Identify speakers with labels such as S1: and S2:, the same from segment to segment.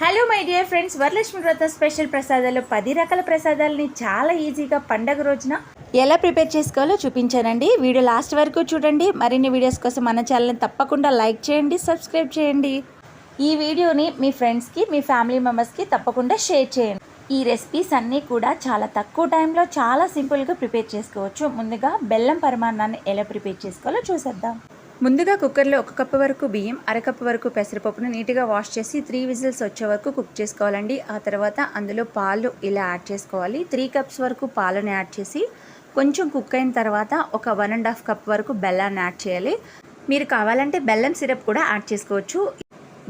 S1: Hello my dear friends, Varalakshmi వ్రత special ప్రసాదాలు 10 రకాల ప్రసాదాలని చాలా ఈజీగా పండగ రోజున ఎలా ప్రిపేర్ చేసుకోవాలో చూపించానండి. వీడియో లాస్ట్ వరకు చూడండి. మరిన్ని వీడియోస్ కోసం మన ఛానల్ని తప్పకుండా లైక్ చేయండి, సబ్స్క్రైబ్ చేయండి. ఈ వీడియోని మీ ఫ్రెండ్స్కి, మీ ఫ్యామిలీ మెంబర్స్కి తప్పకుండా షేర్ చేయండి. ఈ రెసిపీస్ అన్నీ కూడా చాలా తక్కువ టైంలో చాలా సింపుల్గా ప్రిపేర్ చేసుకోవచ్చు. ముందుగా బెల్లం పరమాన్నాన్ని ఎలా ప్రిపేర్ చేసుకోవాలో చూసేద్దాం. ముందుగా కుక్కర్లో 1 కప్పు వరకు బియ్యం, అరకప్పు వరకు పెసరపప్పును నీట్గా వాష్ చేసి 3 విజిల్స్ వచ్చే వరకు కుక్ చేసుకోవాలండి. ఆ తర్వాత అందులో పాలు ఇలా యాడ్ చేసుకోవాలి. 3 కప్స్ వరకు పాలను యాడ్ చేసి కొంచెం కుక్ అయిన తర్వాత ఒక 1.5 కప్ వరకు బెల్లాన్ని యాడ్ చేయాలి. మీరు కావాలంటే బెల్లం సిరప్ కూడా యాడ్ చేసుకోవచ్చు.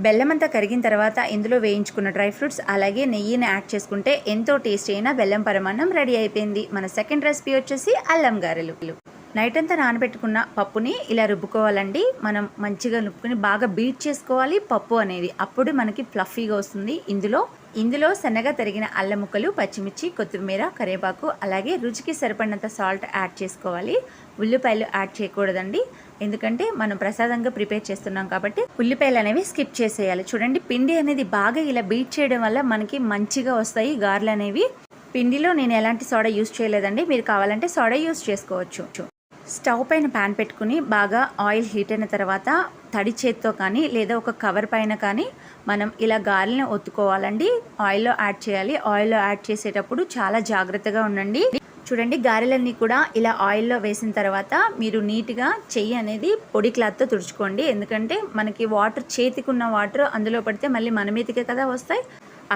S1: బెల్లం అంతా కరిగిన తర్వాత ఇందులో వేయించుకున్న డ్రై ఫ్రూట్స్ అలాగే నెయ్యిని యాడ్ చేసుకుంటే ఎంతో టేస్టీ అయిన బెల్లం పరమాన్నం రెడీ అయిపోయింది. మన సెకండ్ రెసిపీ వచ్చేసి అల్లం గారెలు. నైట్ అంతా నానబెట్టుకున్న పప్పుని ఇలా రుబ్బుకోవాలండి. మనం మంచిగా రుబ్బుకొని బాగా బీట్ చేసుకోవాలి పప్పు అనేది. అప్పుడు మనకి ఫ్లఫీగా వస్తుంది. ఇందులో సన్నగా తరిగిన అల్లం ముక్కలు, పచ్చిమిర్చి, కొత్తిమీర, కరివేపాకు అలాగే రుచికి సరిపడినంత సాల్ట్ యాడ్ చేసుకోవాలి. ఉల్లిపాయలు యాడ్ చేయకూడదండి, ఎందుకంటే మనం ప్రసాదంగా ప్రిపేర్ చేస్తున్నాం కాబట్టి ఉల్లిపాయలు అనేవి స్కిప్ చేసేయాలి. చూడండి, పిండి అనేది బాగా ఇలా బీట్ చేయడం వల్ల మనకి మంచిగా వస్తాయి గారెలు అనేవి. పిండిలో నేను ఎలాంటి సోడా యూస్ చేయలేదండి, మీరు కావాలంటే సోడా యూస్ చేసుకోవచ్చు. స్టవ్ పైన ప్యాన్ పెట్టుకుని బాగా ఆయిల్ హీట్ అయిన తర్వాత తడి చేత్తో కానీ లేదా ఒక కవర్ పైన కానీ మనం ఇలా గారెలను ఒత్తుకోవాలండి. ఆయిల్లో యాడ్ చేయాలి. ఆయిల్లో యాడ్ చేసేటప్పుడు చాలా జాగ్రత్తగా ఉండండి. చూడండి, గారెలన్నీ కూడా ఇలా ఆయిల్లో వేసిన తర్వాత మీరు నీట్గా చెయ్యి అనేది పొడి క్లాత్తో తుడుచుకోండి. ఎందుకంటే మనకి వాటర్, చేతికి ఉన్న వాటర్ అందులో పడితే మళ్ళీ మన మీదకే కదా వస్తాయి.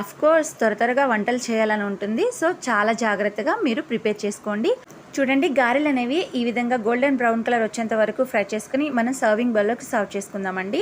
S1: అఫ్కోర్స్ త్వరగా వంటలు చేయాలని ఉంటుంది. సో చాలా జాగ్రత్తగా మీరు ప్రిపేర్ చేసుకోండి. చూడండి, గారెలు అనేవి ఈ విధంగా గోల్డెన్ బ్రౌన్ కలర్ వచ్చేంత వరకు ఫ్రై చేసుకుని మనం సర్వింగ్ బౌల్లోకి సర్వ్ చేసుకుందామండి.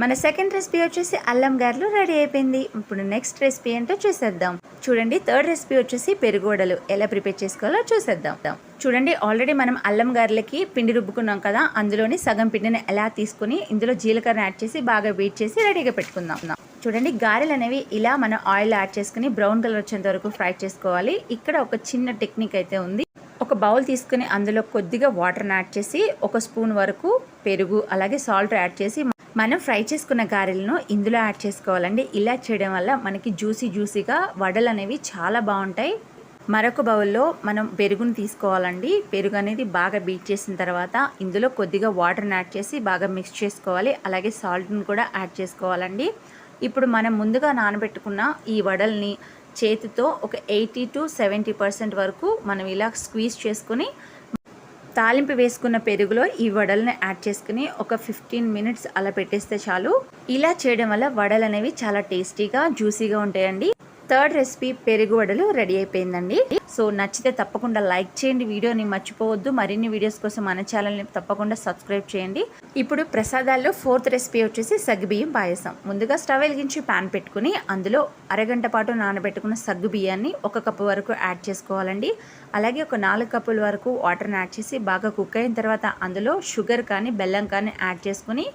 S1: మన సెకండ్ రెసిపీ వచ్చేసి అల్లం గారెలు రెడీ అయిపోయింది. ఇప్పుడు నెక్స్ట్ రెసిపీ ఏంటో చూసేద్దాం. చూడండి, థర్డ్ రెసిపీ వచ్చేసి పెరుగు వడలు ఎలా ప్రిపేర్ చేసుకోవాలో చూసేద్దాం. చూడండి, ఆల్రెడీ మనం అల్లం గారెలకి పిండి రుబ్బుకున్నాం కదా, అందులోని సగం పిండిని ఎలా తీసుకుని ఇందులో జీలకర్ర యాడ్ చేసి బాగా బీట్ చేసి రెడీగా పెట్టుకుందాం. చూడండి, గారెలు అనేవి ఇలా మనం ఆయిల్ యాడ్ చేసుకుని బ్రౌన్ కలర్ వచ్చేంత వరకు ఫ్రై చేసుకోవాలి. ఇక్కడ ఒక చిన్న టెక్నిక్ అయితే ఉంది. ఒక బౌల్ తీసుకుని అందులో కొద్దిగా వాటర్ని యాడ్ చేసి 1 స్పూన్ వరకు పెరుగు అలాగే సాల్ట్ యాడ్ చేసి మనం ఫ్రై చేసుకున్న గారెలను ఇందులో యాడ్ చేసుకోవాలండి. ఇలా చేయడం వల్ల మనకి జ్యూసీగా వడలు అనేవి చాలా బాగుంటాయి. మరొక బౌల్లో మనం పెరుగుని తీసుకోవాలండి. పెరుగు అనేది బాగా బీట్ చేసిన తర్వాత ఇందులో కొద్దిగా వాటర్ని యాడ్ చేసి బాగా మిక్స్ చేసుకోవాలి. అలాగే సాల్ట్ని కూడా యాడ్ చేసుకోవాలండి. ఇప్పుడు మనం ముందుగా నానబెట్టుకున్న ఈ వడల్ని చేతితో ఒక 80 to 70% వరకు మనం ఇలా స్క్వీజ్ చేసుకుని తాలింపు వేసుకున్న పెరుగులో ఈ వడల్ని యాడ్ చేసుకుని ఒక 15 మినిట్స్ అలా పెట్టేస్తే చాలు. ఇలా చేయడం వల్ల వడలు అనేవి చాలా టేస్టీగా, జ్యూసీగా ఉంటాయండి. థర్డ్ రెసిపీ పెరుగు వడలు రెడీ అయిపోయిందండి. సో నచ్చితే తప్పకుండా లైక్ చేయండి, వీడియోని మర్చిపోవద్దు. మరిన్ని వీడియోస్ కోసం మన ఛానల్ని తప్పకుండా సబ్స్క్రైబ్ చేయండి. ఇప్పుడు ప్రసాదాల్లో ఫోర్త్ రెసిపీ వచ్చేసి సగ్గుబియ్యం పాయసం. ముందుగా స్టవ్ వెలిగించి ప్యాన్ పెట్టుకుని అందులో అరగంట పాటు నానబెట్టుకున్న సగ్గు బియ్యాన్ని 1 కప్పు వరకు యాడ్ చేసుకోవాలండి. అలాగే ఒక 4 కప్పుల వరకు వాటర్ని యాడ్ చేసి బాగా కుక్ అయిన తర్వాత అందులో షుగర్ కానీ బెల్లం కానీ యాడ్ చేసుకుని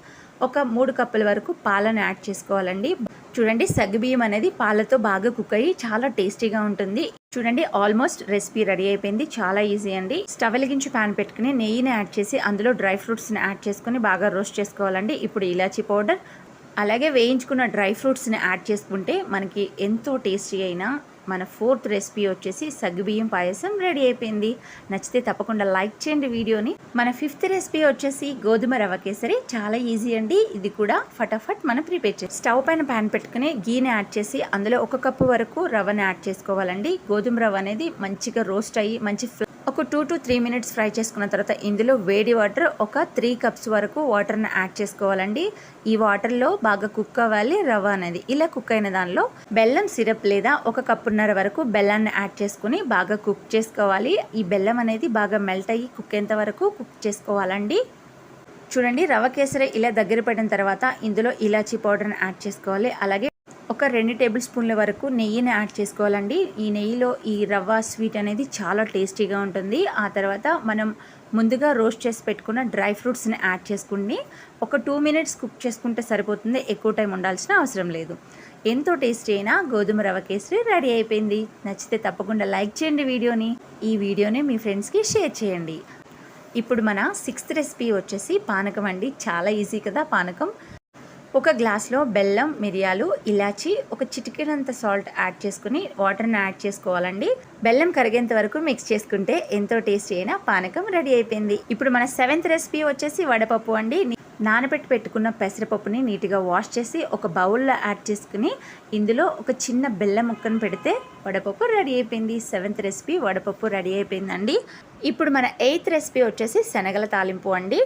S1: ఒక 3 కప్పుల వరకు పాలను యాడ్ చేసుకోవాలండి. చూడండి, సగ్గుబియ్యం అనేది పాలతో బాగా కుక్ అయ్యి చాలా టేస్టీగా ఉంటుంది. చూడండి, ఆల్మోస్ట్ రెసిపీ రెడీ అయిపోయింది. చాలా ఈజీ అండి. స్టవ్ వెలిగించి ప్యాన్ పెట్టుకుని నెయ్యిని యాడ్ చేసి అందులో డ్రై ఫ్రూట్స్ని యాడ్ చేసుకుని బాగా రోస్ట్ చేసుకోవాలండి. ఇప్పుడు ఇలాచీ పౌడర్ అలాగే వేయించుకున్న డ్రై ఫ్రూట్స్ని యాడ్ చేసుకుంటే మనకి ఎంతో టేస్టీ అయిన మన ఫోర్త్ రెసిపీ వచ్చేసి సగ్గుబియ్యం పాయసం రెడీ అయిపోయింది. నచ్చితే తప్పకుండా లైక్ చేయండి వీడియోని. మన ఫిఫ్త్ రెసిపీ వచ్చేసి గోధుమ రవ్వ కేసరి. చాలా ఈజీ అండి. ఇది కూడా ఫటాఫట్ మనం ప్రిపేర్ చేసి స్టవ్ పైన ప్యాన్ పెట్టుకుని గీని యాడ్ చేసి అందులో 1 కప్పు వరకు రవ్వని యాడ్ చేసుకోవాలండి. గోధుమ రవ్వ అనేది మంచిగా రోస్ట్ అయ్యి మంచి ఒక 2 to 3 మినిట్స్ ఫ్రై చేసుకున్న తర్వాత ఇందులో వేడి వాటర్ ఒక 3 కప్స్ వరకు వాటర్ని యాడ్ చేసుకోవాలండి. ఈ వాటర్లో బాగా కుక్ అవ్వాలి రవ్వ అనేది. ఇలా కుక్ అయిన దానిలో బెల్లం సిరప్ లేదా 1 కప్పున్నర వరకు బెల్లాన్ని యాడ్ చేసుకుని బాగా కుక్ చేసుకోవాలి. ఈ బెల్లం అనేది బాగా మెల్ట్ అయ్యి కుక్ అయ్యేంత వరకు కుక్ చేసుకోవాలండి. చూడండి, రవ్వ కేసరి ఇలా దగ్గర పడిన తర్వాత ఇందులో ఇలాచీ పౌడర్ని యాడ్ చేసుకోవాలి. అలాగే ఒక 2 టేబుల్ స్పూన్ల వరకు నెయ్యిని యాడ్ చేసుకోవాలండి. ఈ నెయ్యిలో ఈ రవ్వ స్వీట్ అనేది చాలా టేస్టీగా ఉంటుంది. ఆ తర్వాత మనం ముందుగా రోస్ట్ చేసి పెట్టుకున్న డ్రై ఫ్రూట్స్ని యాడ్ చేసుకుని ఒక 2 మినిట్స్ కుక్ చేసుకుంటే సరిపోతుంది. ఎక్కువ టైం ఉండాల్సిన అవసరం లేదు. ఎంతో టేస్టీ అయినా గోధుమ రవ్వ కేసరి రెడీ అయిపోయింది. నచ్చితే తప్పకుండా లైక్ చేయండి వీడియోని. ఈ వీడియోని మీ ఫ్రెండ్స్కి షేర్ చేయండి. ఇప్పుడు మన 6th రెసిపీ వచ్చేసి పానకం అండి. చాలా ఈజీ కదా పానకం. ఒక గ్లాస్లో బెల్లం, మిరియాలు, ఇలాచి, ఒక చిటికెడంత సాల్ట్ యాడ్ చేసుకుని వాటర్ని యాడ్ చేసుకోవాలండి. బెల్లం కరిగేంత వరకు మిక్స్ చేసుకుంటే ఎంతో టేస్టీ అయిన పానకం రెడీ అయిపోయింది. ఇప్పుడు మన 7th రెసిపీ వచ్చేసి వడపప్పు అండి. నానబెట్టి పెట్టుకున్న పెసరపప్పుని నీట్గా వాష్ చేసి ఒక బౌల్లో యాడ్ చేసుకుని ఇందులో ఒక చిన్న బెల్లం ముక్కను పెడితే వడపప్పు రెడీ అయిపోయింది. 7th రెసిపీ వడపప్పు రెడీ అయిపోయిందండి. ఇప్పుడు మన 8th రెసిపీ వచ్చేసి శనగల తాలింపు అండి.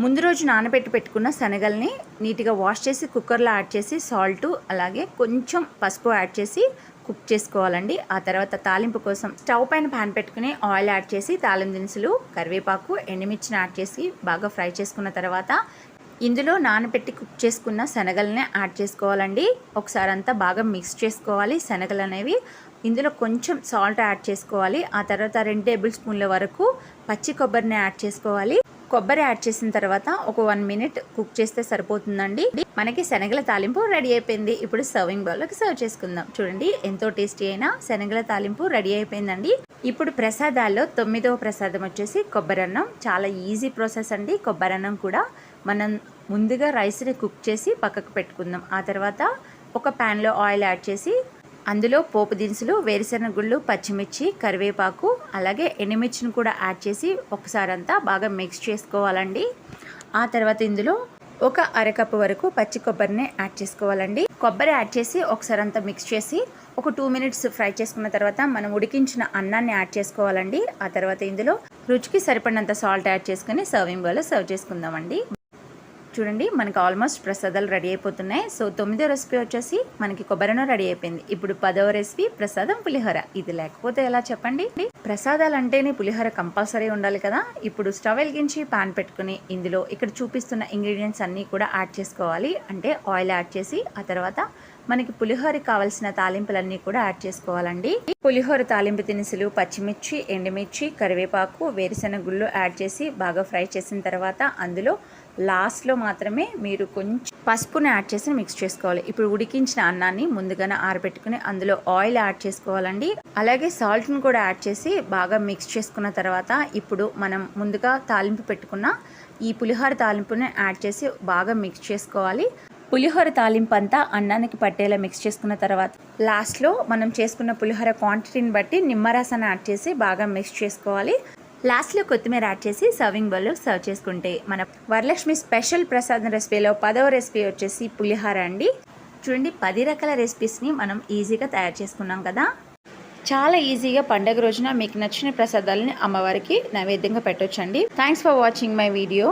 S1: ముందు రోజు నానబెట్టి పెట్టుకున్న శనగల్ని నీట్గా వాష్ చేసి కుక్కర్లో యాడ్ చేసి సాల్ట్ అలాగే కొంచెం పసుపు యాడ్ చేసి కుక్ చేసుకోవాలండి. ఆ తర్వాత తాలింపు కోసం స్టవ్ పైన ప్యాన్ పెట్టుకుని ఆయిల్ యాడ్ చేసి తాలింపు దినుసులు, కరివేపాకు, ఎండుమిర్చిని యాడ్ చేసి బాగా ఫ్రై చేసుకున్న తర్వాత ఇందులో నానబెట్టి కుక్ చేసుకున్న శనగలనే యాడ్ చేసుకోవాలండి. ఒకసారి అంతా బాగా మిక్స్ చేసుకోవాలి శనగలు అనేవి. ఇందులో కొంచెం సాల్ట్ యాడ్ చేసుకోవాలి. ఆ తర్వాత 2 టేబుల్ స్పూన్ల వరకు పచ్చి కొబ్బరిని యాడ్ చేసుకోవాలి. కొబ్బరి యాడ్ చేసిన తర్వాత ఒక 1 మినిట్ కుక్ చేస్తే సరిపోతుందండి. మనకి శనగల తాలింపు రెడీ అయిపోయింది. ఇప్పుడు సర్వింగ్ బౌల్లోకి సర్వ్ చేసుకుందాం. చూడండి ఎంతో టేస్టీ అయిన శనగల తాలింపు రెడీ అయిపోయిందండి. ఇప్పుడు ప్రసాదాల్లో 9వ ప్రసాదం వచ్చేసి కొబ్బరన్నం. చాలా ఈజీ ప్రాసెస్ అండి. కొబ్బరన్నం కూడా మనం ముందుగా రైస్ని కుక్ చేసి పక్కకు పెట్టుకుందాం. ఆ తర్వాత ఒక ప్యాన్లో ఆయిల్ యాడ్ చేసి అందులో పోపు దినుసులు, వేరుశెనగ గుళ్ళు, పచ్చిమిర్చి, కరివేపాకు అలాగే ఎండుమిర్చిని కూడా యాడ్ చేసి ఒకసారి అంతా బాగా మిక్స్ చేసుకోవాలండి. ఆ తర్వాత ఇందులో ఒక అరకప్పు వరకు పచ్చి కొబ్బరిని యాడ్ చేసుకోవాలండి. కొబ్బరి యాడ్ చేసి ఒకసారి అంతా మిక్స్ చేసి ఒక 2 మినిట్స్ ఫ్రై చేసుకున్న తర్వాత మనం ఉడికించిన అన్నాన్ని యాడ్ చేసుకోవాలండి. ఆ తర్వాత ఇందులో రుచికి సరిపడినంత సాల్ట్ యాడ్ చేసుకుని సర్వింగ్ బౌల్లో సర్వ్ చేసుకుందామండి. చూడండి మనకి ఆల్మోస్ట్ ప్రసాదాలు రెడీ అయిపోతున్నాయి. సో 9వ రెసిపీ వచ్చేసి మనకి కొబ్బరిన రెడీ అయిపోయింది. ఇప్పుడు 10వ రెసిపీ ప్రసాదం పులిహోర. ఇది లేకపోతే ఎలా చెప్పండి. ప్రసాదాలు అంటేనే పులిహోర కంపల్సరీ ఉండాలి కదా. ఇప్పుడు స్టవ్ వెలిగించి పాన్ పెట్టుకుని ఇందులో ఇక్కడ చూపిస్తున్న ఇంగ్రీడియంట్స్ అన్నీ కూడా యాడ్ చేసుకోవాలి. అంటే ఆయిల్ యాడ్ చేసి ఆ తర్వాత మనకి పులిహోరకి కావాల్సిన తాలింపులన్నీ కూడా యాడ్ చేసుకోవాలండి. పులిహోర తాలింపు దినుసులు, పచ్చిమిర్చి, ఎండుమిర్చి, కరివేపాకు, వేరుశెనగ గుళ్ళు యాడ్ చేసి బాగా ఫ్రై చేసిన తర్వాత అందులో లాస్ట్లో మాత్రమే మీరు కొంచెం పసుపుని యాడ్ చేసి మిక్స్ చేసుకోవాలి. ఇప్పుడు ఉడికించిన అన్నాన్ని ముందుగానే ఆరబెట్టుకుని అందులో ఆయిల్ యాడ్ చేసుకోవాలండి. అలాగే సాల్ట్ని కూడా యాడ్ చేసి బాగా మిక్స్ చేసుకున్న తర్వాత ఇప్పుడు మనం ముందుగా తాలింపు పెట్టుకున్న ఈ పులిహోర తాలింపుని యాడ్ చేసి బాగా మిక్స్ చేసుకోవాలి. పులిహోర తాలింపు అంతా అన్నానికి పట్టేలా మిక్స్ చేసుకున్న తర్వాత లాస్ట్లో మనం చేసుకున్న పులిహోర క్వాంటిటీని బట్టి నిమ్మరసాన్ని యాడ్ చేసి బాగా మిక్స్ చేసుకోవాలి. లాస్ట్లో కొత్తిమీర యాడ్ చేసి సర్వింగ్ బౌల్లో సర్వ్ చేసుకుంటే మన వరలక్ష్మి స్పెషల్ ప్రసాదం రెసిపీలో 10వ రెసిపీ వచ్చేసి పులిహోర అండి. చూడండి 10 రకాల రెసిపీస్ని మనం ఈజీగా తయారు చేసుకున్నాం కదా. చాలా ఈజీగా పండగ రోజున మీకు నచ్చిన ప్రసాదాలని అమ్మవారికి నైవేద్యంగా పెట్టొచ్చండి. Thanks for watching my video.